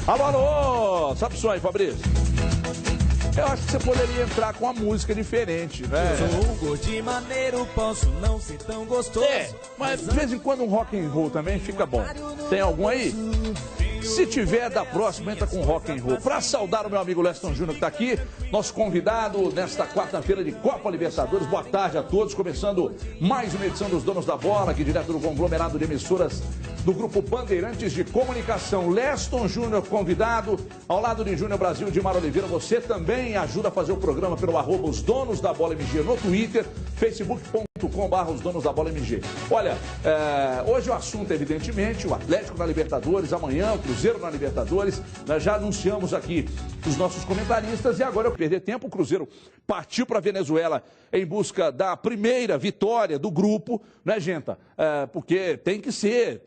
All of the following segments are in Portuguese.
Alô, alô! Sabe o som aí, Fabrício? Eu acho que você poderia entrar com uma música diferente, né? Sou de maneiro, posso não ser tão gostoso. Mas de vez em quando um rock and roll também fica bom. Tem algum aí? Se tiver, da próxima, entra com rock and roll. Para saudar o meu amigo Leston Júnior que está aqui, nosso convidado nesta quarta-feira de Copa Libertadores. Boa tarde a todos, começando mais uma edição dos Donos da Bola, aqui direto do conglomerado de emissoras do Grupo Bandeirantes de Comunicação. Leston Júnior convidado, ao lado de Júnior Brasil, de Mara Oliveira. Você também ajuda a fazer o programa pelo @ Os Donos da Bola MG no Twitter, facebook.com/Os Donos da Bola MG. Olha, hoje o assunto, evidentemente, o Atlético na Libertadores, amanhã o Cruzeiro na Libertadores. Nós já anunciamos aqui os nossos comentaristas e agora eu perder tempo. O Cruzeiro partiu para a Venezuela em busca da primeira vitória do grupo, né, Genta? Porque tem que ser.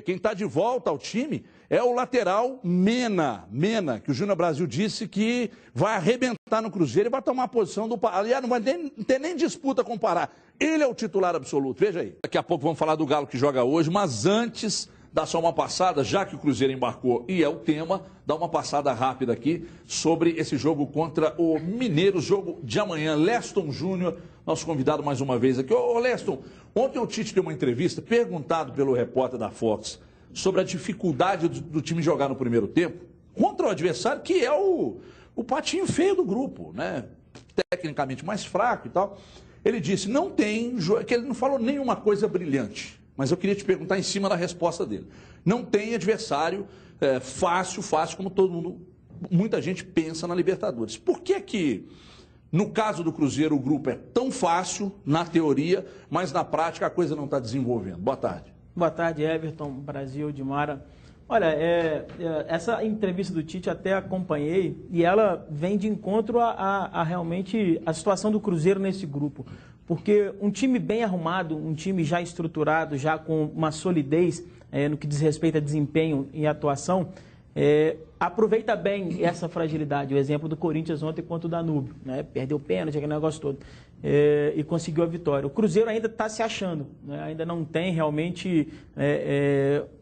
Quem está de volta ao time é o lateral Mena, que o Júnior Brasil disse que vai arrebentar no Cruzeiro e vai tomar a posição do Pará. Aliás, não vai ter nem disputa com o Pará. Ele é o titular absoluto, veja aí. Daqui a pouco vamos falar do Galo que joga hoje, mas antes, dá só uma passada, já que o Cruzeiro embarcou e é o tema, dá uma passada rápida aqui sobre esse jogo contra o Mineiro, jogo de amanhã. Leston Júnior, nosso convidado mais uma vez aqui. Ô Leston, ontem o Tite deu uma entrevista, perguntado pelo repórter da Fox sobre a dificuldade do time jogar no primeiro tempo contra o adversário, que é o patinho feio do grupo, né? Tecnicamente mais fraco e tal. Ele disse, que ele não falou nenhuma coisa brilhante, mas eu queria te perguntar em cima da resposta dele. Não tem adversário fácil, como muita gente pensa na Libertadores. Por que no caso do Cruzeiro, o grupo é tão fácil, na teoria, mas na prática a coisa não está desenvolvendo? Boa tarde. Boa tarde, Everton, Brasil, Dimara. Olha, essa entrevista do Tite até acompanhei e ela vem de encontro a realmente a situação do Cruzeiro nesse grupo. Porque um time bem arrumado, um time já estruturado, já com uma solidez no que diz respeito a desempenho e atuação, aproveita bem essa fragilidade. O exemplo do Corinthians ontem contra o Danúbio, né? Perdeu o pênalti, aquele negócio todo, e conseguiu a vitória. O Cruzeiro ainda está se achando, né? Ainda não tem realmente,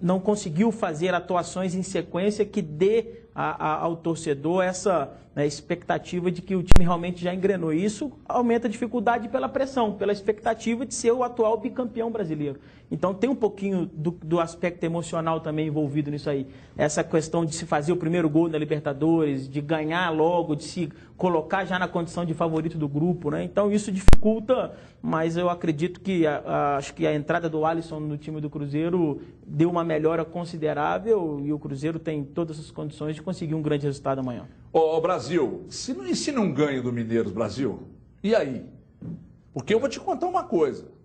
não conseguiu fazer atuações em sequência que dê ao torcedor essa expectativa de que o time realmente já engrenou. E isso aumenta a dificuldade pela pressão, pela expectativa de ser o atual bicampeão brasileiro. Então tem um pouquinho do aspecto emocional também envolvido nisso aí. Essa questão de se fazer o primeiro gol na Libertadores, de ganhar logo, de se colocar já na condição de favorito do grupo, né? Então isso dificulta, mas eu acredito que acho que a entrada do Alisson no time do Cruzeiro deu uma melhora considerável e o Cruzeiro tem todas as condições de conseguir um grande resultado amanhã. Ô Brasil, e se não ganha do Mineiros, Brasil? E aí? Porque eu vou te contar uma coisa.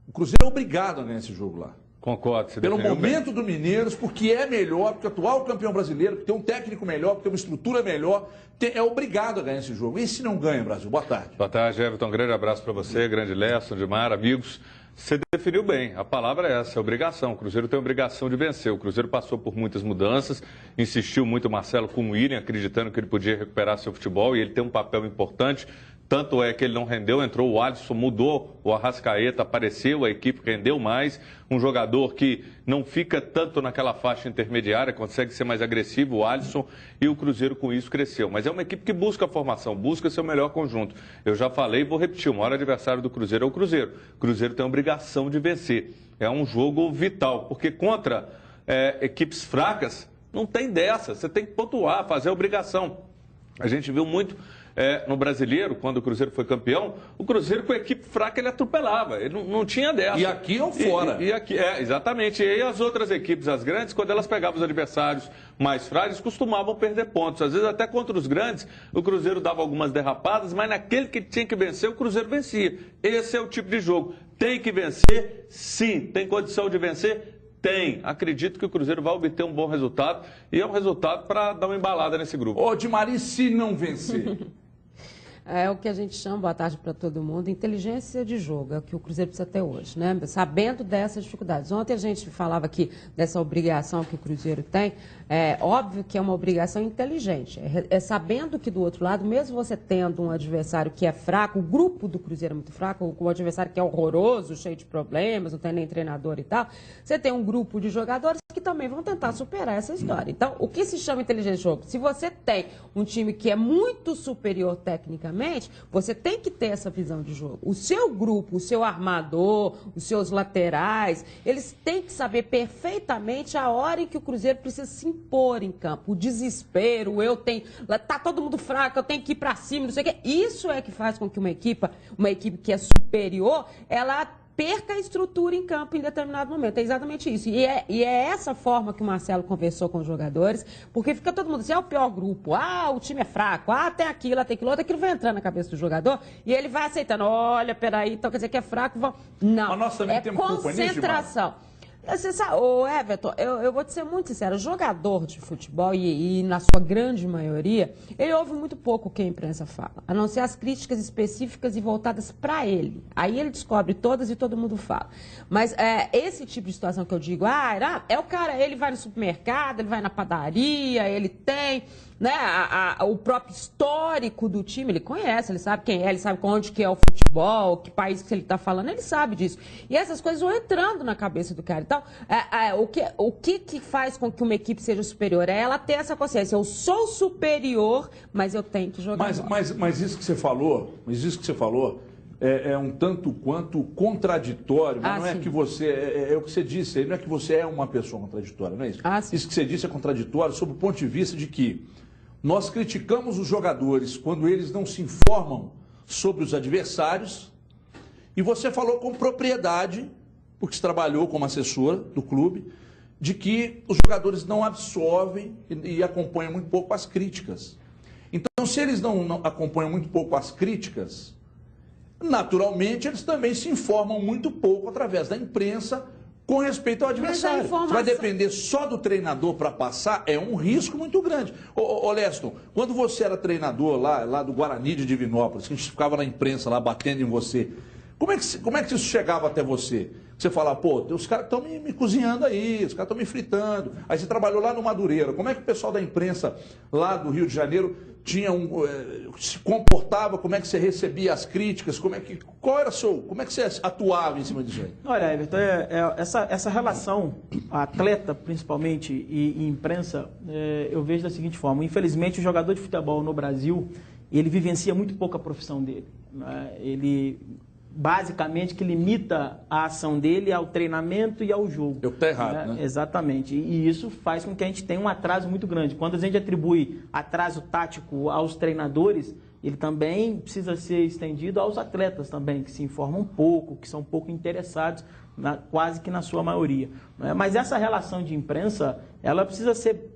O Cruzeiro é obrigado a ganhar esse jogo lá. Concordo. Pelo momento do Mineiros, porque é melhor, porque é o atual campeão brasileiro, porque tem um técnico melhor, porque tem uma estrutura melhor, é obrigado a ganhar esse jogo. E se não ganha, Brasil? Boa tarde. Boa tarde, Everton. Um grande abraço para você, grande Leston, Dimar, amigos. Você definiu bem, a palavra é essa, é obrigação. O Cruzeiro tem a obrigação de vencer. O Cruzeiro passou por muitas mudanças, insistiu muito o Marcelo com o William, acreditando que ele podia recuperar seu futebol e ele tem um papel importante. Tanto é que ele não rendeu, entrou o Alisson, mudou o Arrascaeta, apareceu, a equipe rendeu mais. Um jogador que não fica tanto naquela faixa intermediária, consegue ser mais agressivo, o Alisson, e o Cruzeiro com isso cresceu. Mas é uma equipe que busca a formação, busca seu melhor conjunto. Eu já falei e vou repetir, o maior adversário do Cruzeiro é o Cruzeiro. O Cruzeiro tem a obrigação de vencer. É um jogo vital, porque contra equipes fracas, não tem dessa. Você tem que pontuar, fazer a obrigação. A gente viu muito... no Brasileiro, quando o Cruzeiro foi campeão, o Cruzeiro com a equipe fraca ele atropelava, ele não tinha dessa. E aqui ou fora. E aqui, exatamente. E aí as outras equipes, as grandes, quando elas pegavam os adversários mais frágeis, costumavam perder pontos. Às vezes até contra os grandes, o Cruzeiro dava algumas derrapadas, mas naquele que tinha que vencer, o Cruzeiro vencia. Esse é o tipo de jogo. Tem que vencer? Sim. Tem condição de vencer? Tem. Acredito que o Cruzeiro vai obter um bom resultado e é um resultado para dar uma embalada nesse grupo. Ô, Dimari, se não vencer? É o que a gente chama, boa tarde para todo mundo, inteligência de jogo, é o que o Cruzeiro precisa ter hoje, né? Sabendo dessas dificuldades. Ontem a gente falava aqui dessa obrigação que o Cruzeiro tem, é óbvio que é uma obrigação inteligente, sabendo que do outro lado, mesmo você tendo um adversário que é fraco, o grupo do Cruzeiro é muito fraco, o adversário que é horroroso, cheio de problemas, não tem nem treinador e tal, você tem um grupo de jogadores que também vão tentar superar essa história. Então, o que se chama inteligência de jogo? Se você tem um time que é muito superior tecnicamente, você tem que ter essa visão de jogo. O seu grupo, o seu armador, os seus laterais, eles têm que saber perfeitamente a hora em que o Cruzeiro precisa se impor em campo. O desespero, tá todo mundo fraco, eu tenho que ir para cima, não sei o quê. Isso é que faz com que uma equipe que é superior, ela perca a estrutura em campo em determinado momento. É exatamente isso. E é essa forma que o Marcelo conversou com os jogadores, porque fica todo mundo assim, é o pior grupo, o time é fraco, tem aquilo, tem aquilo vai entrar na cabeça do jogador e ele vai aceitando, olha, peraí, então quer dizer que é fraco, não. Mas nós também temos culpa nisso, concentração. Você sabe, Everton, eu vou te ser muito sincero, o jogador de futebol, e na sua grande maioria, ele ouve muito pouco o que a imprensa fala, a não ser as críticas específicas e voltadas para ele. Aí ele descobre todas e todo mundo fala. Mas esse tipo de situação que eu digo, é o cara, ele vai no supermercado, ele vai na padaria, ele tem, né, o próprio histórico do time, ele conhece, ele sabe quem é, ele sabe onde que é o futebol, que país que ele está falando, ele sabe disso. E essas coisas vão entrando na cabeça do cara. Então, o que faz com que uma equipe seja superior? É ela ter essa consciência. Eu sou superior, mas eu tenho que jogar. Mas isso que você falou, é um tanto quanto contraditório, mas não é que você, é o que você disse, não é que você é uma pessoa contraditória, não é isso? Isso que você disse é contraditório sob o ponto de vista de que nós criticamos os jogadores quando eles não se informam sobre os adversários, e você falou com propriedade, porque você trabalhou como assessora do clube, de que os jogadores não absorvem e acompanham muito pouco as críticas. Então, se eles não acompanham muito pouco as críticas, naturalmente eles também se informam muito pouco através da imprensa com respeito ao adversário. Você vai depender só do treinador para passar, é um risco muito grande. Ô Leston, quando você era treinador lá do Guarani de Divinópolis, que a gente ficava na imprensa lá batendo em você, como é que isso chegava até você? Você fala, pô, os caras estão me cozinhando aí, os caras estão me fritando. Aí você trabalhou lá no Madureira. Como é que o pessoal da imprensa lá do Rio de Janeiro se comportava? Como é que você recebia as críticas? Como é que você atuava em cima disso aí? Olha, Everton, essa relação, atleta principalmente e imprensa, eu vejo da seguinte forma. Infelizmente, o jogador de futebol no Brasil, ele vivencia muito pouco a profissão dele. Ele basicamente que limita a ação dele ao treinamento e ao jogo. Eu que tá errado, né? Exatamente. E isso faz com que a gente tenha um atraso muito grande. Quando a gente atribui atraso tático aos treinadores, ele também precisa ser estendido aos atletas também, que se informam pouco, que são pouco interessados, quase que na sua maioria. Mas essa relação de imprensa, ela precisa ser...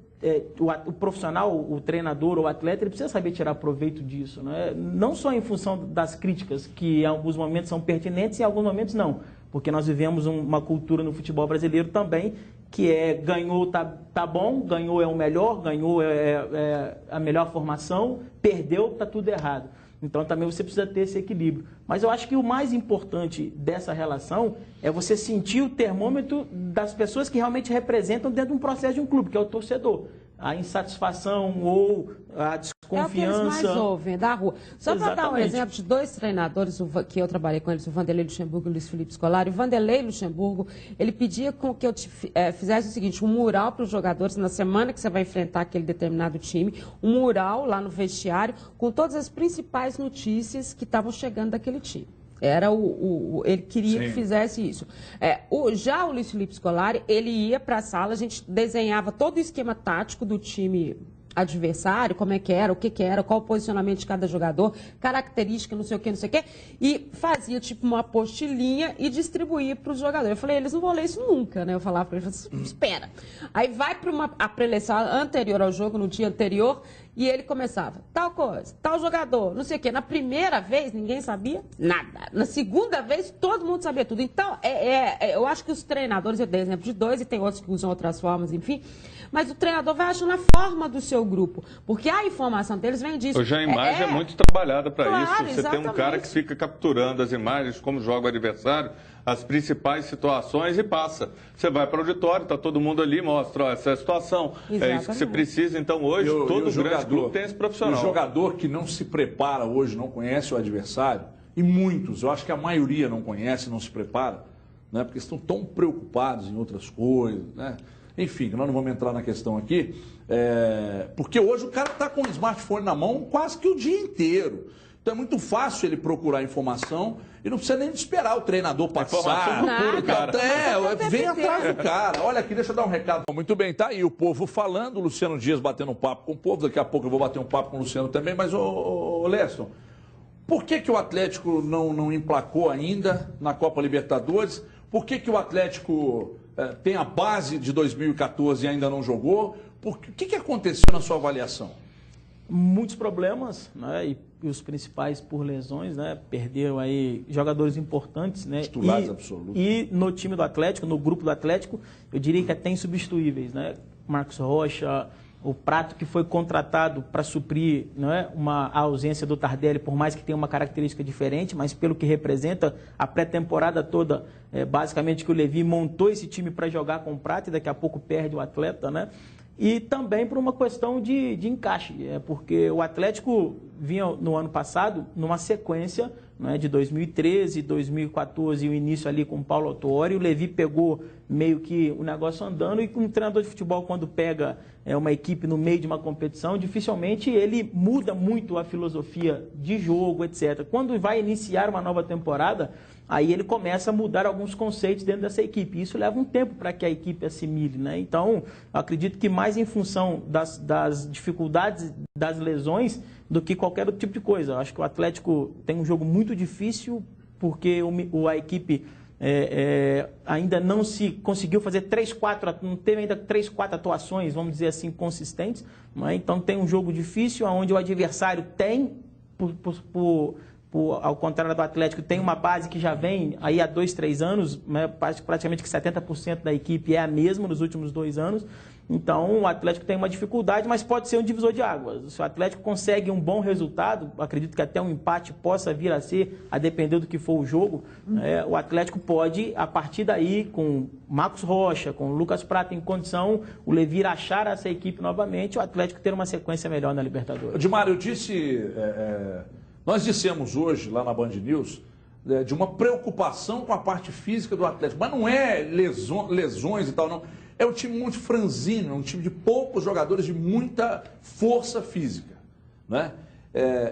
o profissional, o treinador ou o atleta, ele precisa saber tirar proveito disso, né? Não só em função das críticas, que em alguns momentos são pertinentes e em alguns momentos não, porque nós vivemos uma cultura no futebol brasileiro também que ganhou tá bom, ganhou é o melhor, ganhou é a melhor formação, perdeu, tá tudo errado. Então também você precisa ter esse equilíbrio. Mas eu acho que o mais importante dessa relação é você sentir o termômetro das pessoas que realmente representam dentro de um processo de um clube, que é o torcedor. A insatisfação ou a desconfiança. É o que eles mais ouvem da rua. Só para dar um exemplo de dois treinadores que eu trabalhei com eles, o Vanderlei Luxemburgo e o Luiz Felipe Scolari. O Vanderlei Luxemburgo, ele pedia com que eu fizesse o seguinte, um mural para os jogadores na semana que você vai enfrentar aquele determinado time, um mural lá no vestiário com todas as principais notícias que estavam chegando daquele time. Ele queria que fizesse isso. Já o Luiz Felipe Scolari, ele ia para a sala, a gente desenhava todo o esquema tático do time adversário, como é que era, o que era, qual o posicionamento de cada jogador, característica, não sei o que, e fazia tipo uma apostilinha e distribuía para os jogadores. Eu falei, eles não vão ler isso nunca, né? Eu falava para eles, espera. Aí vai para a preleção anterior ao jogo, no dia anterior, E ele começava, tal coisa, tal jogador, não sei o quê. Na primeira vez, ninguém sabia nada. Na segunda vez, todo mundo sabia tudo. Então, eu acho que os treinadores, eu dei exemplo de 2 e tem outros que usam outras formas, enfim. Mas o treinador vai achando a forma do seu grupo. Porque a informação deles vem disso. Hoje a imagem é muito trabalhada para claro, isso. Você exatamente. tem um cara que fica capturando as imagens, como joga o adversário, as principais situações e passa. Você vai para o auditório, está todo mundo ali, mostra, ó, essa é a situação. Exatamente. É isso que você precisa. Então, hoje, todo grande clube tem esse profissional. O jogador que não se prepara hoje, não conhece o adversário, e muitos, eu acho que a maioria não conhece, não se prepara, né, porque estão tão preocupados em outras coisas, né? Enfim, nós não vamos entrar na questão aqui, porque hoje o cara está com o smartphone na mão quase que o dia inteiro. Então é muito fácil ele procurar informação e não precisa nem esperar o treinador passar. Puro, cara. Vem atrás do cara. Olha aqui, deixa eu dar um recado. Muito bem, tá aí o povo falando, o Luciano Dias batendo um papo com o povo, daqui a pouco eu vou bater um papo com o Luciano também, mas, ô Leston, por que o Atlético não emplacou ainda na Copa Libertadores? Por que o Atlético tem a base de 2014 e ainda não jogou? O que aconteceu na sua avaliação? Muitos problemas, né? E os principais por lesões, né? Perderam aí jogadores importantes, né? Titulares absolutos. E no time do Atlético, no grupo do Atlético, eu diria que até insubstituíveis, né? Marcos Rocha, o Prato, que foi contratado para suprir, né, a ausência do Tardelli, por mais que tenha uma característica diferente, mas pelo que representa a pré-temporada toda, basicamente que o Levi montou esse time para jogar com o Prato e daqui a pouco perde o atleta, né? E também por uma questão de encaixe, porque o Atlético vinha no ano passado numa sequência, né, de 2013, 2014 e o início ali com o Paulo Autuori. O Levi pegou meio que o negócio andando e um treinador de futebol, quando pega uma equipe no meio de uma competição, dificilmente ele muda muito a filosofia de jogo, etc. Quando vai iniciar uma nova temporada, aí ele começa a mudar alguns conceitos dentro dessa equipe. Isso leva um tempo para que a equipe assimile, né? Então, eu acredito que mais em função das dificuldades, das lesões, do que qualquer outro tipo de coisa. Eu acho que o Atlético tem um jogo muito difícil, porque a equipe ainda não se conseguiu fazer não teve ainda 3, 4 atuações, vamos dizer assim, consistentes. Né? Então, tem um jogo difícil, onde o adversário tem, ao contrário do Atlético, tem uma base que já vem aí há 2, 3 anos, né? Praticamente que 70% da equipe é a mesma nos últimos 2 anos. Então, o Atlético tem uma dificuldade, mas pode ser um divisor de águas. Se o Atlético consegue um bom resultado, acredito que até um empate possa vir a ser, a depender do que for o jogo, o Atlético pode, a partir daí, com Marcos Rocha, com Lucas Prato em condição, o Levi achar essa equipe novamente, o Atlético ter uma sequência melhor na Libertadores. Edmar, eu disse... nós dissemos hoje, lá na Band News, de uma preocupação com a parte física do Atlético. Mas não é lesões e tal, não. É um time muito franzino, um time de poucos jogadores de muita força física, né?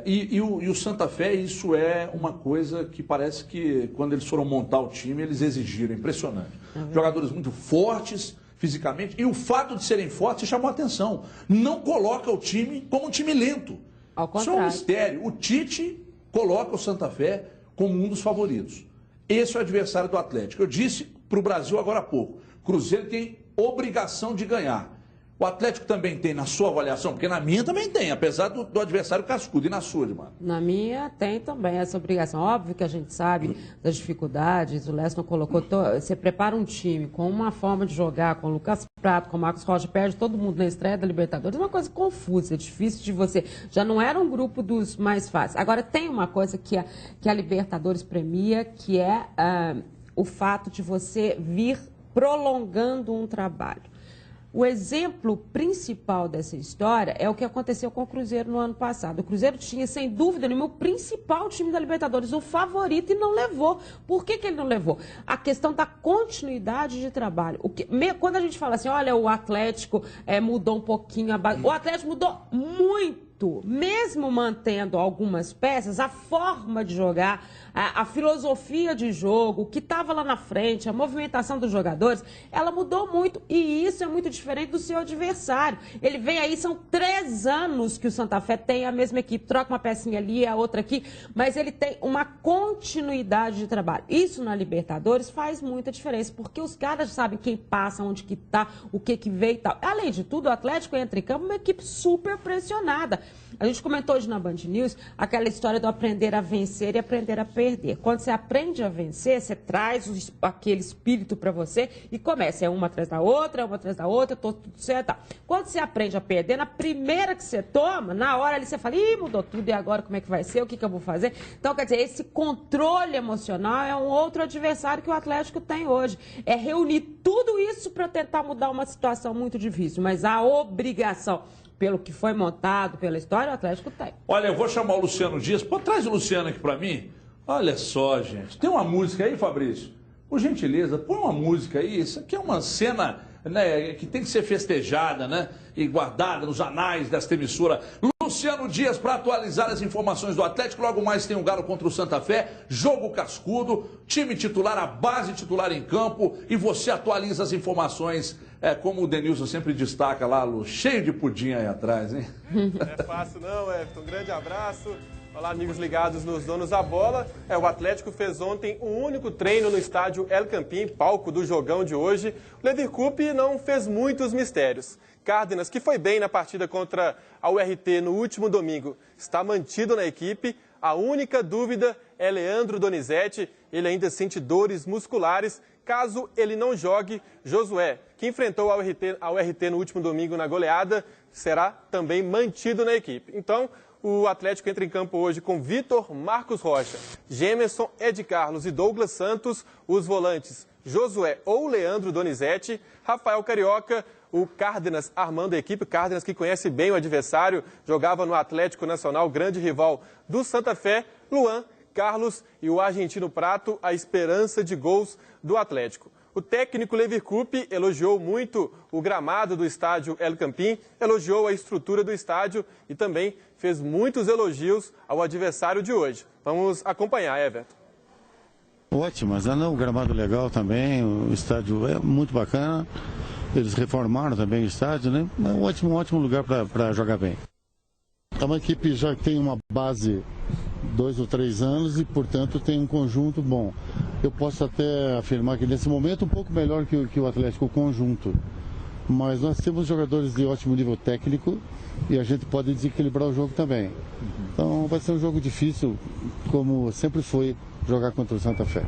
E o Santa Fé, isso é uma coisa que parece que, quando eles foram montar o time, eles exigiram. Impressionante. Jogadores muito fortes fisicamente, e o fato de serem fortes chamou a atenção. Não coloca o time como um time lento. Ao contrário. Isso é um mistério. O Tite coloca o Santa Fé como um dos favoritos. Esse é o adversário do Atlético. Eu disse para o Brasil agora há pouco, Cruzeiro tem obrigação de ganhar. O Atlético também tem, na sua avaliação, porque na minha também tem, apesar do adversário cascudo. E na sua, Edmar? Na minha tem também essa obrigação. Óbvio que a gente sabe das dificuldades, o Leston colocou, você prepara um time com uma forma de jogar, com o Lucas Prato, com o Marcos Rocha, perde todo mundo na estreia da Libertadores, é uma coisa confusa, é difícil de você... Já não era um grupo dos mais fáceis. Agora, tem uma coisa que a Libertadores premia, que é o fato de você vir prolongando um trabalho. O exemplo principal dessa história é o que aconteceu com o Cruzeiro no ano passado. O Cruzeiro tinha, sem dúvida nenhuma, o principal time da Libertadores, o favorito, e não levou. Por que ele não levou? A questão da continuidade de trabalho. Quando a gente fala assim, olha, o Atlético mudou um pouquinho a base, o Atlético mudou muito mesmo mantendo algumas peças, a forma de jogar, a filosofia de jogo, o que estava lá na frente, a movimentação dos jogadores, ela mudou muito. E isso é muito diferente do seu adversário. Ele vem aí, são 3 anos que o Santa Fé tem a mesma equipe. Troca uma pecinha ali, a outra aqui, mas ele tem uma continuidade de trabalho. Isso na Libertadores faz muita diferença, porque os caras sabem quem passa, onde que tá, o que veio e tal. Além de tudo, o Atlético entra em campo uma equipe super pressionada. A gente comentou hoje na Band News aquela história do aprender a vencer e aprender a perder. Quando você aprende a vencer, você traz aquele espírito para você e começa. É uma atrás da outra, tô tudo certo. Quando você aprende a perder, na primeira que você toma, na hora ali você fala, ih, mudou tudo, e agora como é que vai ser? O que eu vou fazer? Então, quer dizer, esse controle emocional é um outro adversário que o Atlético tem hoje. É reunir tudo isso para tentar mudar uma situação muito difícil, mas a obrigação, pelo que foi montado, pela história, o Atlético tem. Olha, eu vou chamar o Luciano Dias. Pô, traz o Luciano aqui pra mim. Olha só, gente. Tem uma música aí, Fabrício? Por gentileza, põe uma música aí. Isso aqui é uma cena, né, que tem que ser festejada, né? E guardada nos anais desta emissora. Luciano Dias para atualizar as informações do Atlético. Logo mais tem um Galo contra o Santa Fé. Jogo cascudo, time titular, a base titular em campo. E você atualiza as informações, como o Denilson sempre destaca lá, Lu, cheio de pudim aí atrás, hein? Não é fácil não, Everton. Um grande abraço. Olá, amigos ligados nos Donos da Bola. O Atlético fez ontem um único treino no estádio El Campín, palco do jogão de hoje. O Leverkusen não fez muitos mistérios. Cárdenas, que foi bem na partida contra a URT no último domingo, está mantido na equipe. A única dúvida é Leandro Donizete. Ele ainda sente dores musculares. Caso ele não jogue, Josué, que enfrentou a URT no último domingo na goleada, será também mantido na equipe. Então, o Atlético entra em campo hoje com Vitor, Marcos Rocha, Gemerson, Ed Carlos e Douglas Santos, os volantes Josué ou Leandro Donizete, Rafael Carioca, o Cárdenas armando a equipe, Cárdenas que conhece bem o adversário, jogava no Atlético Nacional, grande rival do Santa Fé, Luan, Carlos e o argentino Prato, a esperança de gols do Atlético. O técnico Leverkusen elogiou muito o gramado do estádio El Campín, elogiou a estrutura do estádio e também fez muitos elogios ao adversário de hoje. Vamos acompanhar, Everton. Ótimo, mas o gramado legal também, o estádio é muito bacana. Eles reformaram também o estádio, né? É um ótimo lugar para jogar bem. É uma equipe já que tem uma base 2 ou 3 anos e, portanto, tem um conjunto bom. Eu posso até afirmar que nesse momento um pouco melhor que o Atlético, o conjunto. Mas nós temos jogadores de ótimo nível técnico e a gente pode desequilibrar o jogo também. Então vai ser um jogo difícil, como sempre foi jogar contra o Santa Fé.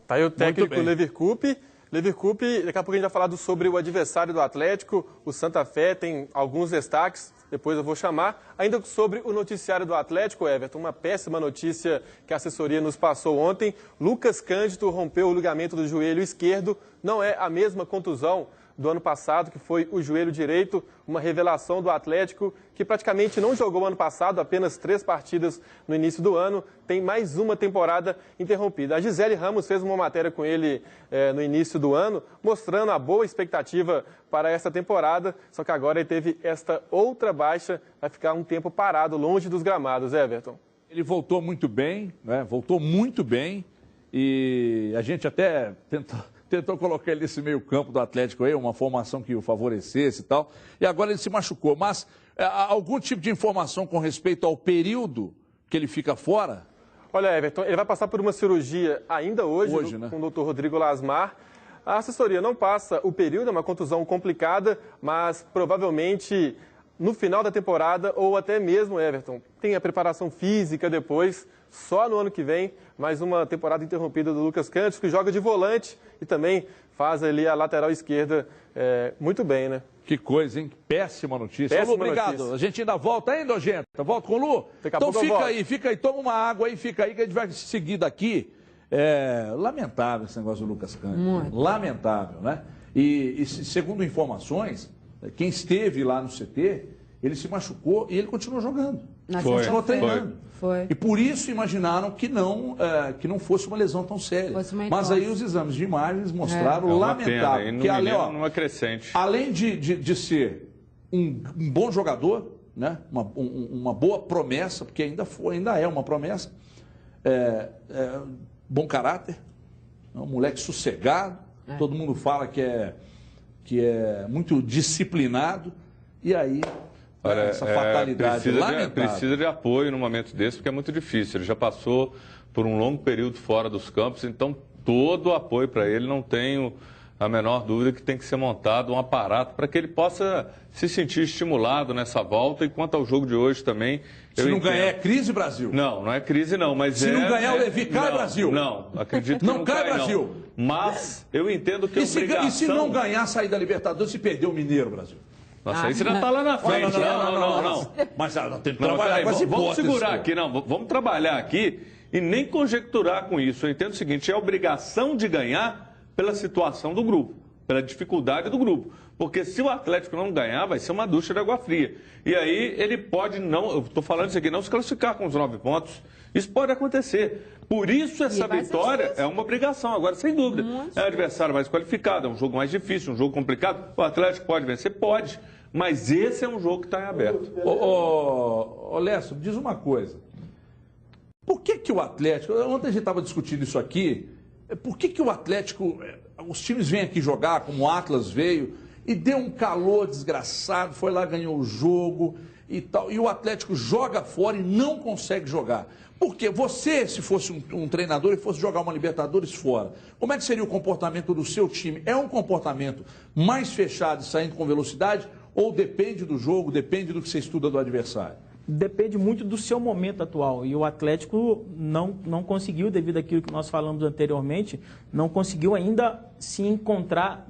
Tá aí o técnico Leverkusen. Daqui a pouco a gente vai falar sobre o adversário do Atlético, o Santa Fé, tem alguns destaques, depois eu vou chamar. Ainda sobre o noticiário do Atlético, Everton, uma péssima notícia que a assessoria nos passou ontem. Lucas Cândido rompeu o ligamento do joelho esquerdo, não é a mesma contusão do ano passado, que foi o joelho direito, uma revelação do Atlético, que praticamente não jogou ano passado, apenas 3 partidas no início do ano, tem mais uma temporada interrompida. A Gisele Ramos fez uma matéria com ele no início do ano, mostrando a boa expectativa para essa temporada, só que agora ele teve esta outra baixa, vai ficar um tempo parado, longe dos gramados, Everton. Ele voltou muito bem, né? Voltou muito bem, e a gente até tentou colocar ele nesse meio campo do Atlético aí, uma formação que o favorecesse e tal, e agora ele se machucou. Mas algum tipo de informação com respeito ao período que ele fica fora? Olha, Everton, ele vai passar por uma cirurgia ainda hoje né? Com o Dr. Rodrigo Lasmar. A assessoria não passa o período, é uma contusão complicada, mas provavelmente no final da temporada ou até mesmo, Everton, tem a preparação física depois, só no ano que vem, mais uma temporada interrompida do Lucas Cândido, que joga de volante e também faz ali a lateral esquerda muito bem, né? Que coisa, hein? Péssima notícia. Péssima Lu, obrigado. notícia. A gente ainda volta, hein, Nojenta? Volta com o Lu? Então fica aí, toma uma água aí, fica aí que a gente vai seguir daqui. Lamentável esse negócio do Lucas Cândido. Muito. Lamentável, né? E segundo informações, quem esteve lá no CT, ele se machucou e ele continuou jogando. Continuou treinando. Foi. E por isso imaginaram que não fosse uma lesão tão séria. Mas aí os exames de imagens mostraram lamentável. Que numa crescente. Além de ser um bom jogador, né? Uma boa promessa, porque ainda é uma promessa, bom caráter, um moleque sossegado, todo mundo fala que é muito disciplinado, e aí essa fatalidade precisa de apoio no momento desse, porque é muito difícil. Ele já passou por um longo período fora dos campos, então todo o apoio para ele, não tenho a menor dúvida que tem que ser montado um aparato para que ele possa se sentir estimulado nessa volta. E quanto ao jogo de hoje também... Se não ganhar é crise, Brasil? Não, não é crise não, mas se não ganhar o Levi, cai Brasil? Não, acredito que não cai Brasil. Não. Mas eu entendo que e se não ganhar, sair da Libertadores e perder o Mineiro, Brasil? Nossa, aí você já está lá na frente. Não. Mas tem que trabalhar com as hipóteses. Vamos segurar aqui, vamos trabalhar aqui e nem conjecturar com isso. Eu entendo o seguinte, é obrigação de ganhar pela situação do grupo, pela dificuldade do grupo. Porque se o Atlético não ganhar, vai ser uma ducha de água fria. E aí ele pode não, eu estou falando isso aqui, não se classificar com os 9 pontos. Isso pode acontecer. Por isso essa vitória é uma obrigação. Agora, sem dúvida, é um adversário mais qualificado, é um jogo mais difícil, um jogo complicado. O Atlético pode vencer? Pode. Mas esse é um jogo que está em aberto. Ô, Lécio, diz uma coisa. Por que o Atlético... Ontem a gente estava discutindo isso aqui. Por que o Atlético... Os times vêm aqui jogar, como o Atlas veio, e deu um calor desgraçado, foi lá, ganhou o jogo e tal. E o Atlético joga fora e não consegue jogar. Porque você, se fosse um treinador e fosse jogar uma Libertadores fora, como é que seria o comportamento do seu time? É um comportamento mais fechado e saindo com velocidade? Ou depende do jogo, depende do que você estuda do adversário? Depende muito do seu momento atual. E o Atlético não conseguiu, devido àquilo que nós falamos anteriormente, não conseguiu ainda se encontrar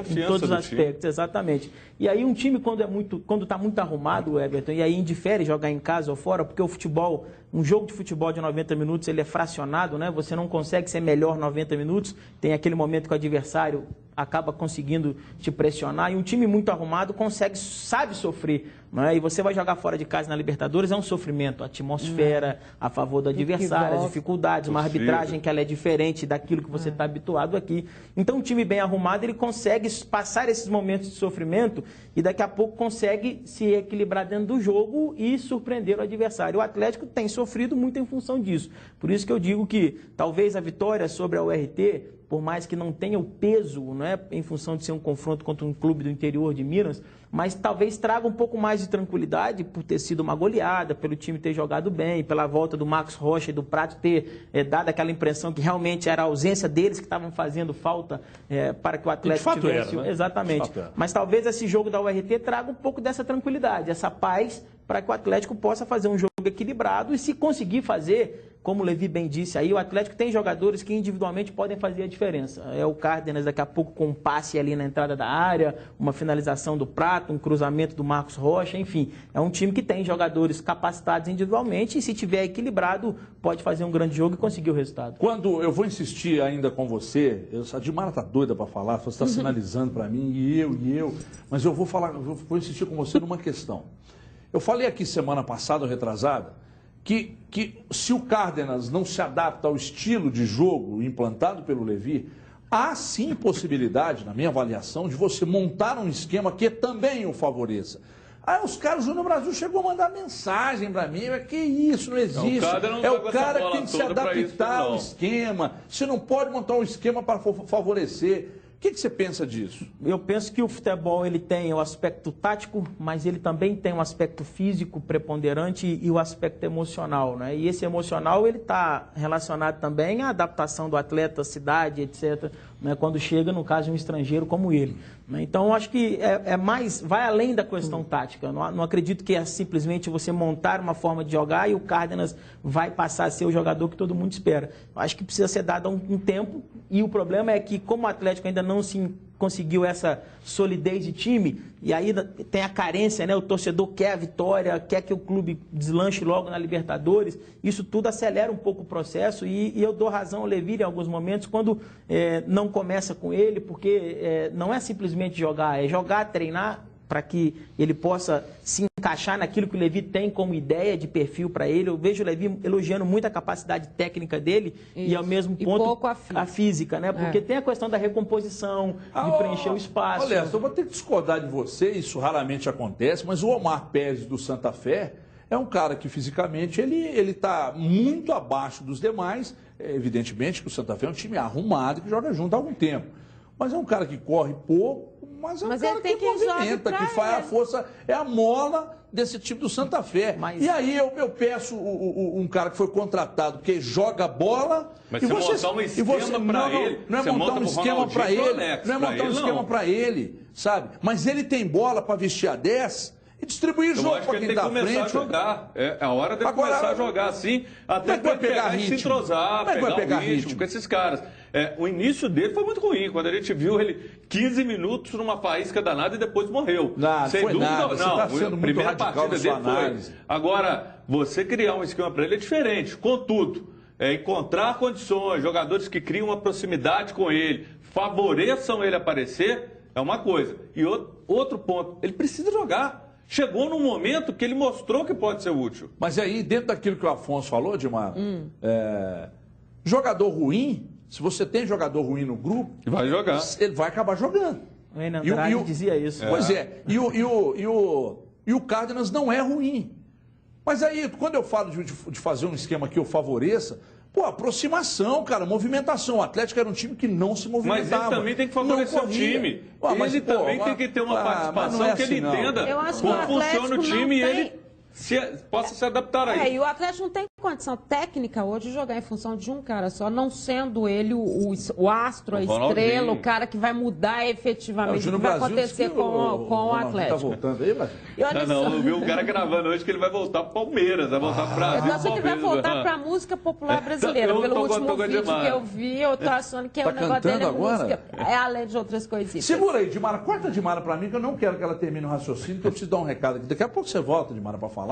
em todos os aspectos. Exatamente. E aí um time, quando está muito arrumado, Everton, e aí indifere jogar em casa ou fora, porque o futebol, um jogo de futebol de 90 minutos, ele é fracionado, né? Você não consegue ser melhor 90 minutos, tem aquele momento que o adversário acaba conseguindo te pressionar, e um time muito arrumado sabe sofrer, não é? E você vai jogar fora de casa na Libertadores, é um sofrimento, a atmosfera a favor do adversário, as dificuldades, uma arbitragem que ela é diferente daquilo que você está habituado aqui. Então um time bem arrumado, ele consegue passar esses momentos de sofrimento e daqui a pouco consegue se equilibrar dentro do jogo e surpreender o adversário. O Atlético tem sofrido muito em função disso. Por isso que eu digo que talvez a vitória sobre a URT, por mais que não tenha o peso, não é, em função de ser um confronto contra um clube do interior de Minas, mas talvez traga um pouco mais de tranquilidade por ter sido uma goleada, pelo time ter jogado bem, pela volta do Marcos Rocha e do Prato ter dado aquela impressão que realmente era a ausência deles que estavam fazendo falta para que o Atlético tivesse... Era, né? Exatamente. Mas talvez esse jogo da URT traga um pouco dessa tranquilidade, essa paz, para que o Atlético possa fazer um jogo equilibrado e, se conseguir fazer, como o Levi bem disse aí, o Atlético tem jogadores que individualmente podem fazer a diferença. É o Cárdenas daqui a pouco com um passe ali na entrada da área, uma finalização do Prato, um cruzamento do Marcos Rocha, enfim. É um time que tem jogadores capacitados individualmente e, se tiver equilibrado, pode fazer um grande jogo e conseguir o resultado. Quando eu vou insistir ainda com você, a Dimara está doida para falar, você está sinalizando para mim, e eu, mas eu vou insistir com você numa questão. Eu falei aqui semana passada, ou retrasada, que se o Cárdenas não se adapta ao estilo de jogo implantado pelo Levi, há sim possibilidade, na minha avaliação, de você montar um esquema que também o favoreça. Aí os caras, o Júnior Brasil chegou a mandar mensagem para mim, que isso, não existe. É o cara que tem que se adaptar ao esquema, você não pode montar um esquema para favorecer. O que você pensa disso? Eu penso que o futebol ele tem o aspecto tático, mas ele também tem um aspecto físico preponderante e o aspecto emocional, né? E esse emocional ele está relacionado também à adaptação do atleta, cidade, etc., né? Quando chega, no caso, um estrangeiro como ele, né? Então, eu acho que vai além da questão tática. Não acredito que é simplesmente você montar uma forma de jogar e o Cárdenas vai passar a ser o jogador que todo mundo espera. Eu acho que precisa ser dado um tempo, e o problema é que, como o Atlético ainda não se conseguiu essa solidez de time, e aí tem a carência, né? O torcedor quer a vitória, quer que o clube deslanche logo na Libertadores, isso tudo acelera um pouco o processo, e eu dou razão ao Levi em alguns momentos quando não começa com ele, porque não é simplesmente jogar, é jogar, treinar, para que ele possa se encaixar naquilo que o Levi tem como ideia de perfil para ele. Eu vejo o Levi elogiando muito a capacidade técnica dele e ao mesmo ponto pouco a física, né? Porque tem a questão da recomposição, de preencher o espaço. Olha, eu vou ter que discordar de você, isso raramente acontece, mas o Omar Pérez do Santa Fé é um cara que fisicamente ele está muito abaixo dos demais. Evidentemente que o Santa Fé é um time arrumado que joga junto há algum tempo. Mas é um cara que corre pouco, mas é um cara que movimenta, que faz a força, é a mola desse time do Santa Fé. E aí eu peço um cara que foi contratado, porque joga bola... Mas você montar um esquema para ele... Não é montar um esquema para ele, não é montar um esquema para ele, sabe? Mas ele tem bola para vestir a 10... e distribuir jogo para quem está à frente. Ele tem que começar a jogar. É a hora dele começar a jogar assim, até vai pegar ritmo, se entrosar, pegar ritmo com esses caras. O início dele foi muito ruim, quando a gente viu ele 15 minutos numa faísca danada e depois morreu. Sem dúvida, nada. Você está sendo muito primeira radical partida na sua dele análise. foi. Agora, você criar um esquema para ele é diferente, contudo. Encontrar condições, jogadores que criam uma proximidade com ele, favoreçam ele aparecer, é uma coisa. E outro ponto, ele precisa jogar. Chegou num momento que ele mostrou que pode ser útil. Mas aí, dentro daquilo que o Afonso falou, Dimar, jogador ruim, se você tem jogador ruim no grupo, vai jogar. Ele vai acabar jogando. O Renan Andrade dizia isso. Pois é. E o Cárdenas não é ruim. Mas aí, quando eu falo de fazer um esquema que eu favoreça, aproximação, cara, movimentação. O Atlético era um time que não se movimentava. Mas ele também tem que favorecer o time. Ele também tem que ter uma participação que ele entenda como funciona o time e ele possa se adaptar a isso. E o Atlético não tem condição técnica hoje de jogar em função de um cara só, não sendo ele o astro, a estrela, o cara que vai mudar efetivamente o que vai acontecer com o Atlético. Tá voltando aí, Brasil? Não viu o cara gravando hoje que ele vai voltar para o Palmeiras, vai voltar para o Brasil. Eu tô achando que ele vai voltar para a música popular brasileira. Pelo último vídeo que eu vi, eu tô achando que o negócio dele é música, além de outras coisitas. Segura aí, Dimara, corta a Dimara para mim, que eu não quero que ela termine o raciocínio, que eu preciso dar um recado aqui. Daqui a pouco você volta, Dimara, para falar.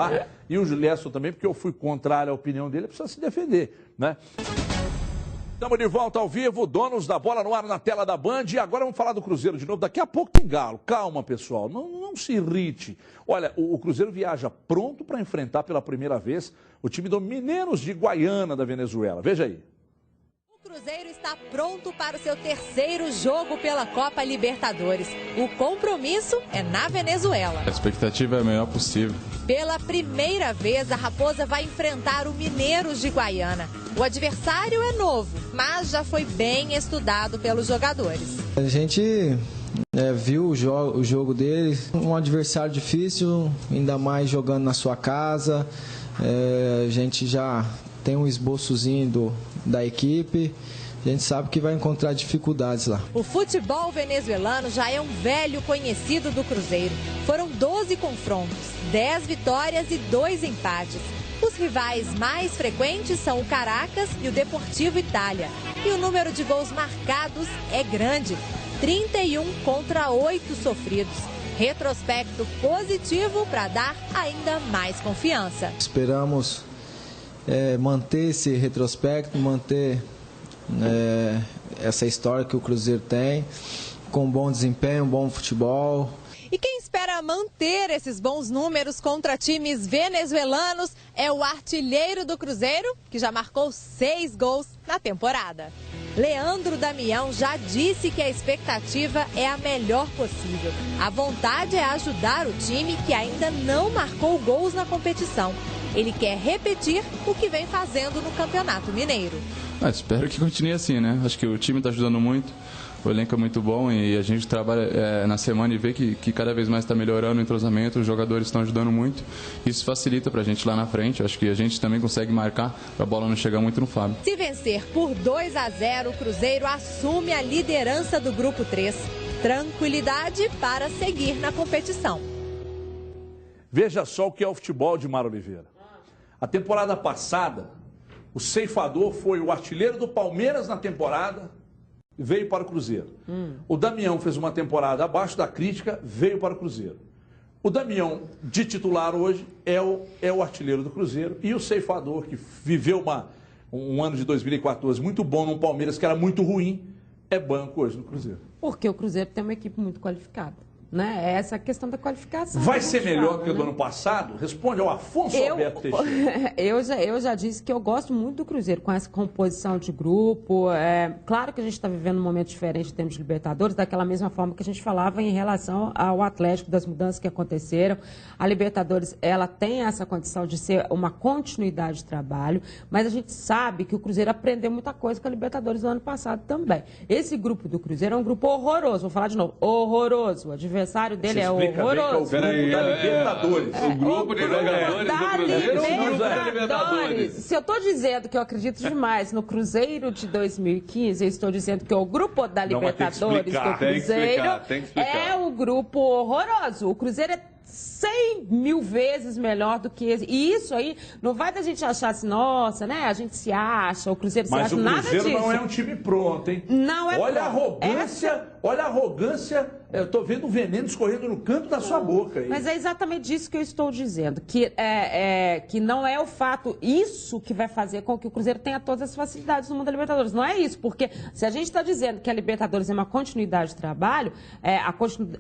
E o Julietson também, porque eu fui contrário à opinião dele, precisa se defender, né? Estamos de volta ao vivo, donos da bola no ar na tela da Band. E agora vamos falar do Cruzeiro de novo. Daqui a pouco tem Galo. Calma, pessoal, não se irrite. Olha, o Cruzeiro viaja pronto para enfrentar pela primeira vez o time do Mineiros de Guaiana, da Venezuela. Veja aí. O Cruzeiro está pronto para o seu terceiro jogo pela Copa Libertadores. O compromisso é na Venezuela. A expectativa é a melhor possível. Pela primeira vez, a Raposa vai enfrentar o Mineiros de Guaiana. O adversário é novo, mas já foi bem estudado pelos jogadores. A gente viu o jogo deles, um adversário difícil, ainda mais jogando na sua casa. A gente já tem um esboçozinho da equipe. A gente sabe que vai encontrar dificuldades lá. O futebol venezuelano já é um velho conhecido do Cruzeiro. Foram 12 confrontos, 10 vitórias e 2 empates. Os rivais mais frequentes são o Caracas e o Deportivo Itália. E o número de gols marcados é grande, 31 contra 8 sofridos. Retrospecto positivo para dar ainda mais confiança. Esperamos manter esse retrospecto, manter essa história que o Cruzeiro tem, com bom desempenho, bom futebol. E quem espera manter esses bons números contra times venezuelanos é o artilheiro do Cruzeiro, que já marcou 6 gols na temporada. Leandro Damião já disse que a expectativa é a melhor possível. A vontade é ajudar o time que ainda não marcou gols na competição. Ele quer repetir o que vem fazendo no Campeonato Mineiro. Espero que continue assim, né? Acho que o time está ajudando muito, o elenco é muito bom e a gente trabalha na semana e vê que cada vez mais está melhorando o entrosamento, os jogadores estão ajudando muito. Isso facilita para a gente lá na frente. Acho que a gente também consegue marcar para a bola não chegar muito no Fábio. Se vencer por 2-0, o Cruzeiro assume a liderança do Grupo 3. Tranquilidade para seguir na competição. Veja só o que é o futebol de Mara Oliveira. A temporada passada, o ceifador foi o artilheiro do Palmeiras na temporada e veio para o Cruzeiro. O Damião fez uma temporada abaixo da crítica, veio para o Cruzeiro. O Damião, de titular hoje, é o artilheiro do Cruzeiro. E o ceifador, que viveu um ano de 2014 muito bom no Palmeiras, que era muito ruim, é banco hoje no Cruzeiro. Porque o Cruzeiro tem uma equipe muito qualificada. né? É essa questão da qualificação. Vai ser melhor que o do ano passado? Responde ao Afonso Alberto Teixeira. Eu já disse que eu gosto muito do Cruzeiro com essa composição de grupo. Claro que a gente está vivendo um momento diferente em termos de Libertadores, daquela mesma forma que a gente falava em relação ao Atlético, das mudanças que aconteceram. A Libertadores, ela tem essa condição de ser uma continuidade de trabalho, mas a gente sabe que o Cruzeiro aprendeu muita coisa com a Libertadores do ano passado também. Esse grupo do Cruzeiro é um grupo horroroso, vou falar de novo, horroroso. O adversário dele é horroroso. Da Libertadores. O grupo de jogadores do Cruzeiro da Libertadores. Se eu estou dizendo que eu acredito demais no Cruzeiro de 2015, eu estou dizendo que o grupo da Libertadores do Cruzeiro é o grupo horroroso. O Cruzeiro é 100 mil vezes melhor do que esse. E isso aí não vai da gente achar assim, nossa, né? A gente se acha, o Cruzeiro se acha, nada disso. Mas o Cruzeiro não é um time pronto, hein? Não é olha pronto. Olha a arrogância, eu tô vendo o veneno escorrendo no canto da sua boca aí. Mas é exatamente isso que eu estou dizendo, que não é o fato, isso que vai fazer com que o Cruzeiro tenha todas as facilidades no mundo da Libertadores. Não é isso, porque se a gente está dizendo que a Libertadores é uma continuidade de trabalho,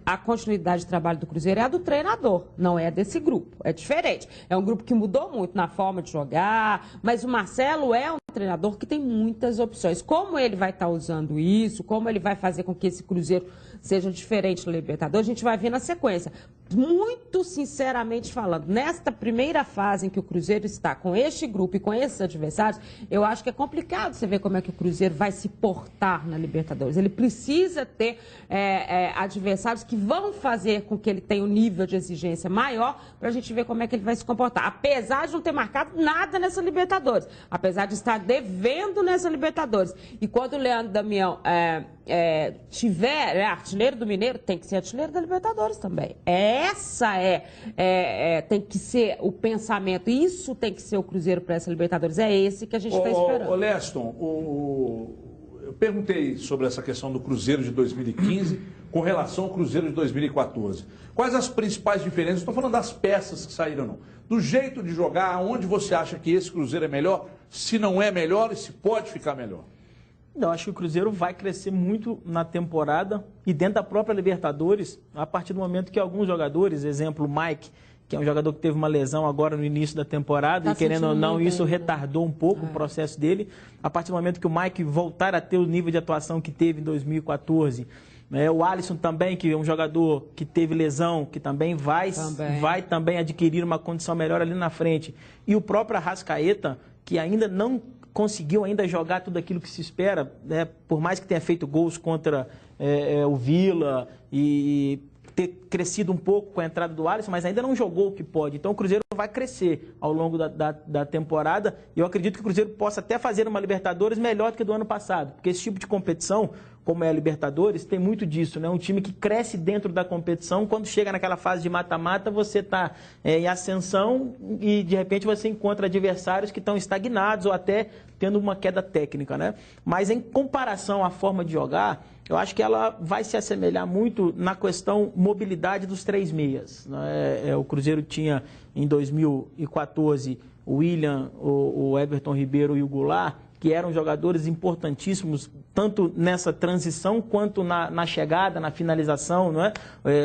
a continuidade de trabalho do Cruzeiro é a do treinador, não é desse grupo. É diferente. É um grupo que mudou muito na forma de jogar, mas o Marcelo é um treinador que tem muitas opções. Como ele vai estar usando isso, como ele vai fazer com que esse Cruzeiro seja diferente do Libertadores, a gente vai ver na sequência. Muito sinceramente falando, nesta primeira fase em que o Cruzeiro está com este grupo e com esses adversários, eu acho que é complicado você ver como é que o Cruzeiro vai se portar na Libertadores. Ele precisa ter adversários que vão fazer com que ele tenha um nível de exigência maior para a gente ver como é que ele vai se comportar. Apesar de não ter marcado nada nessa Libertadores, apesar de estar devendo nessa Libertadores. E quando o Leandro Damião tiver artilheiro do Mineiro, tem que ser artilheiro da Libertadores também. Tem que ser o pensamento, isso tem que ser o Cruzeiro para essa Libertadores, é esse que a gente está esperando. Ô Leston, eu perguntei sobre essa questão do Cruzeiro de 2015 com relação ao Cruzeiro de 2014. Quais as principais diferenças? Estou falando das peças que saíram, não. Do jeito de jogar, onde você acha que esse Cruzeiro é melhor, se não é melhor e se pode ficar melhor? Eu acho que o Cruzeiro vai crescer muito na temporada e dentro da própria Libertadores, a partir do momento que alguns jogadores, exemplo, o Mike, que é um jogador que teve uma lesão agora no início da temporada e querendo ou não, isso retardou um pouco o processo dele. A partir do momento que o Mike voltar a ter o nível de atuação que teve em 2014, o Alisson também, que é um jogador que teve lesão, que também vai também adquirir uma condição melhor ali na frente. E o próprio Arrascaeta, que ainda não conseguiu ainda jogar tudo aquilo que se espera, né? Por mais que tenha feito gols contra o Vila e ter crescido um pouco com a entrada do Alisson, mas ainda não jogou o que pode. Então o Cruzeiro vai crescer ao longo da temporada e eu acredito que o Cruzeiro possa até fazer uma Libertadores melhor do que do ano passado, porque esse tipo de competição, como é a Libertadores, tem muito disso, né? Um time que cresce dentro da competição, quando chega naquela fase de mata-mata, você está em ascensão e de repente você encontra adversários que estão estagnados ou até tendo uma queda técnica, né? Mas em comparação à forma de jogar, eu acho que ela vai se assemelhar muito na questão mobilidade dos três meias, né? O Cruzeiro tinha em 2014 o William, o Everton Ribeiro e o Goulart, que eram jogadores importantíssimos, tanto nessa transição quanto na chegada, na finalização, não é?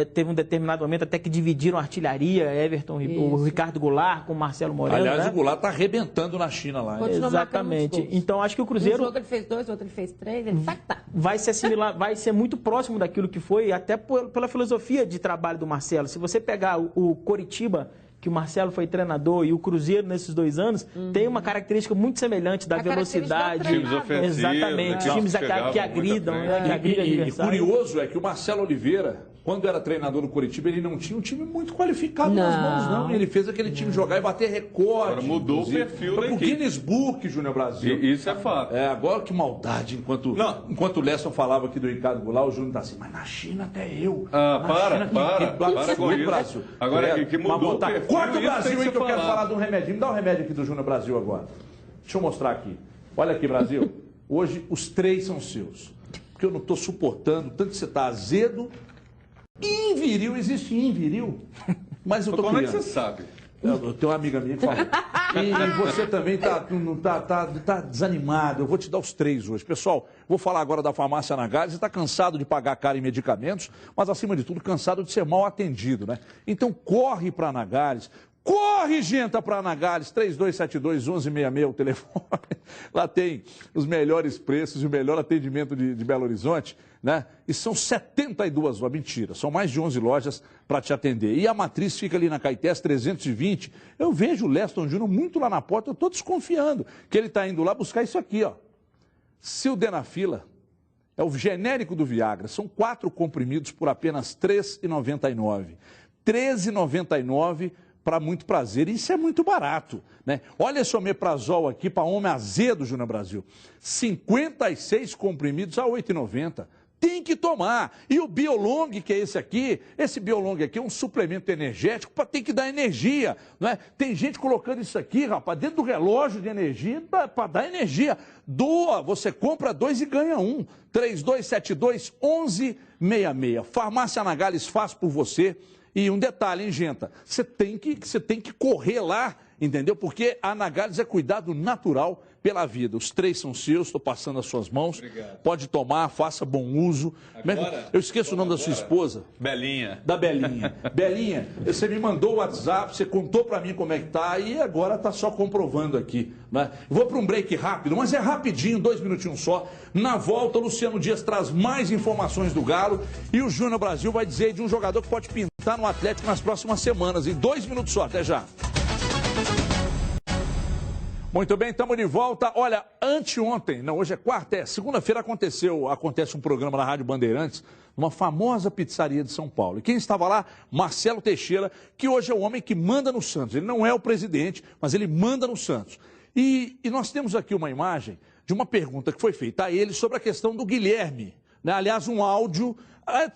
Teve um determinado momento até que dividiram a artilharia, Everton, o Ricardo Goulart com o Marcelo Moreno. Aliás, né? O Goulart está arrebentando na China lá. Exatamente. Então, acho que o Cruzeiro... Um jogo ele fez 2, o outro ele fez 3, ele vai se assimilar, vai ser muito próximo daquilo que foi, até pela filosofia de trabalho do Marcelo. Se você pegar o Coritiba, que o Marcelo foi treinador, e o Cruzeiro nesses 2 anos, tem uma característica muito semelhante da velocidade. Times ofensivos. Exatamente, times que agridam, né? Que agridam e curioso é que o Marcelo Oliveira, quando era treinador no Curitiba, ele não tinha um time muito qualificado nas mãos, não. Ele fez aquele time jogar e bater recorde. Agora mudou o perfil da equipe. O Guinness Book, Júnior Brasil. Isso é fato. Agora que maldade. Enquanto o Leston falava aqui do Ricardo Goulart, o Júnior tá assim, mas na China até eu. Para com isso. Brasil. Agora que mudou o perfil. Corta o Brasil aí que eu quero falar de um remedinho. Me dá um remédio aqui do Júnior Brasil agora. Deixa eu mostrar aqui. Olha aqui, Brasil. Hoje os 3 são seus. Porque eu não estou suportando, tanto que você está azedo. Inviril, existe inviril? Mas eu tô Como criando. é que você sabe? Eu tenho uma amiga minha que falou. E você também tá desanimado. Eu vou te dar os 3 hoje. Pessoal, vou falar agora da farmácia Anagales. Você está cansado de pagar caro em medicamentos, mas acima de tudo, cansado de ser mal atendido, né? Então corre para Anagales. Corre, gente, para Anagales, 3272-1166, o telefone. Lá tem os melhores preços e o melhor atendimento de Belo Horizonte, né? E são 72 lojas, mentira, são mais de 11 lojas para te atender. E a matriz fica ali na Caetés 320. Eu vejo o Leston Júnior muito lá na porta, eu estou desconfiando que ele está indo lá buscar isso aqui, ó. Sildenafila. É o genérico do Viagra. São 4 comprimidos por apenas R$ 13,99. R$ 13,99 para muito prazer. Isso é muito barato, né? Olha esse omeprazol aqui para homem azedo, Júnior Brasil. 56 comprimidos a R$ 8,90. Tem que tomar. E o Biolong, que é esse Biolong aqui é um suplemento energético para ter que dar energia, não é? Tem gente colocando isso aqui, rapaz, dentro do relógio de energia para dar energia. Doa, você compra 2 e ganha 1. 3272-1166. Farmácia Anagales faz por você. E um detalhe, hein, gente? Você tem que correr lá, entendeu? Porque a Anagales é cuidado natural pela vida. Os 3 são seus, estou passando as suas mãos. Obrigado. Pode tomar, faça bom uso. Agora, eu esqueço o nome da sua esposa. Belinha. Da Belinha. Belinha, você me mandou o WhatsApp, você contou para mim como é que tá e agora tá só comprovando aqui, né? Vou para um break rápido, mas é rapidinho, 2 minutinhos só. Na volta, o Luciano Dias traz mais informações do Galo e o Júnior Brasil vai dizer de um jogador que pode pintar no Atlético nas próximas semanas. Em 2 minutos só, até já. Muito bem, estamos de volta. Olha, anteontem, não, hoje é quarta, segunda-feira acontece um programa na Rádio Bandeirantes, numa famosa pizzaria de São Paulo. E quem estava lá? Marcelo Teixeira, que hoje é o homem que manda no Santos. Ele não é o presidente, mas ele manda no Santos. E nós temos aqui uma imagem de uma pergunta que foi feita a ele sobre a questão do Guilherme, né? Aliás, um áudio,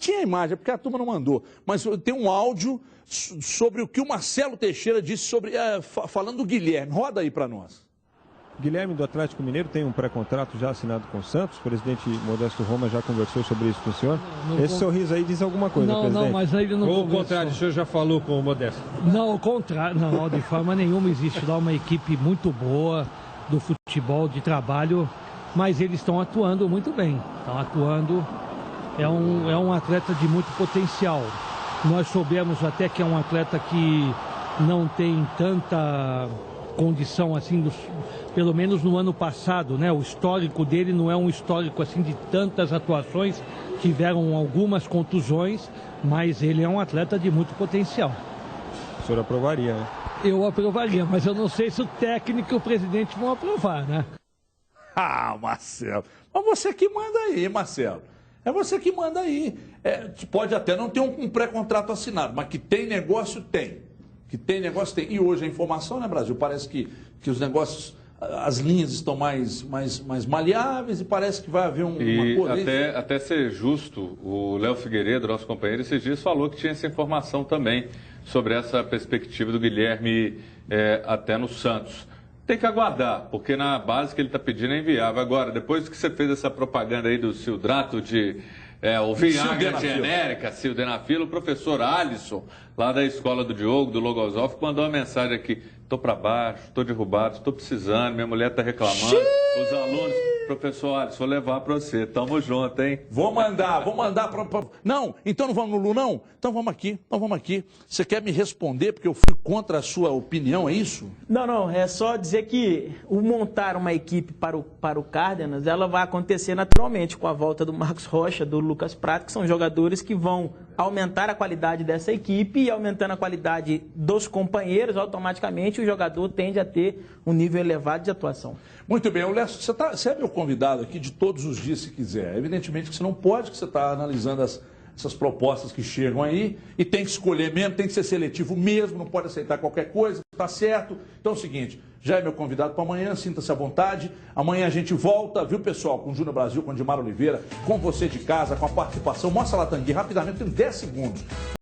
tinha imagem, porque a turma não mandou, mas tem um áudio sobre o que o Marcelo Teixeira disse sobre, falando do Guilherme. Roda aí para nós. Guilherme do Atlético Mineiro tem um pré-contrato já assinado com o Santos. O presidente Modesto Roma já conversou sobre isso com o senhor. Esse sorriso aí diz alguma coisa, presidente? Não, mas ele não. Ou o contrário, o senhor já falou com o Modesto? Não, o contrário, não, de forma nenhuma. Existe lá uma equipe muito boa do futebol, de trabalho, mas eles estão atuando muito bem. Estão atuando, é um atleta de muito potencial. Nós soubemos até que é um atleta que não tem tanta condição assim, pelo menos no ano passado, né? O histórico dele não é um histórico assim de tantas atuações, tiveram algumas contusões, mas ele é um atleta de muito potencial. O senhor aprovaria, né? Eu aprovaria, mas eu não sei se o técnico e o presidente vão aprovar, né? Ah, Marcelo, mas você que manda aí, Marcelo. É você que manda aí. Pode até não ter um pré-contrato assinado, mas que tem negócio, tem. Que tem negócio, tem. E hoje a informação, né, Brasil? Parece que os negócios, as linhas estão mais maleáveis e parece que vai haver uma coisa. Até ser justo, o Léo Figueiredo, nosso companheiro, esses dias falou que tinha essa informação também sobre essa perspectiva do Guilherme até no Santos. Tem que aguardar, porque na base que ele está pedindo é inviável. Agora, depois que você fez essa propaganda aí do Sildrato de o Viagra genérica, Sildenafila, o professor Alisson, lá da escola do Diogo, do Logosófico, mandou uma mensagem aqui: estou para baixo, estou derrubado, estou precisando, minha mulher está reclamando. Os alunos, professor Alisson, vou levar para você, tamo junto, hein? Vou mandar para... Não, então não vamos no Lu, não? Então vamos aqui. Você quer me responder porque eu fui contra a sua opinião, é isso? Não, é só dizer que o montar uma equipe para o Cárdenas, ela vai acontecer naturalmente com a volta do Marcos Rocha, do Lucas Prato, que são jogadores que vão aumentar a qualidade dessa equipe e aumentando a qualidade dos companheiros, automaticamente o jogador tende a ter um nível elevado de atuação. Muito bem, Lécio, você é meu convidado aqui de todos os dias, se quiser. Evidentemente que você não pode, que você está analisando essas propostas que chegam aí e tem que escolher mesmo, tem que ser seletivo mesmo, não pode aceitar qualquer coisa, tá certo? Então é o seguinte, já é meu convidado para amanhã, sinta-se à vontade. Amanhã a gente volta, viu, pessoal, com o Júnior Brasil, com o Dimar Oliveira, com você de casa, com a participação. Mostra lá, Tanguy, rapidamente, tem 10 segundos.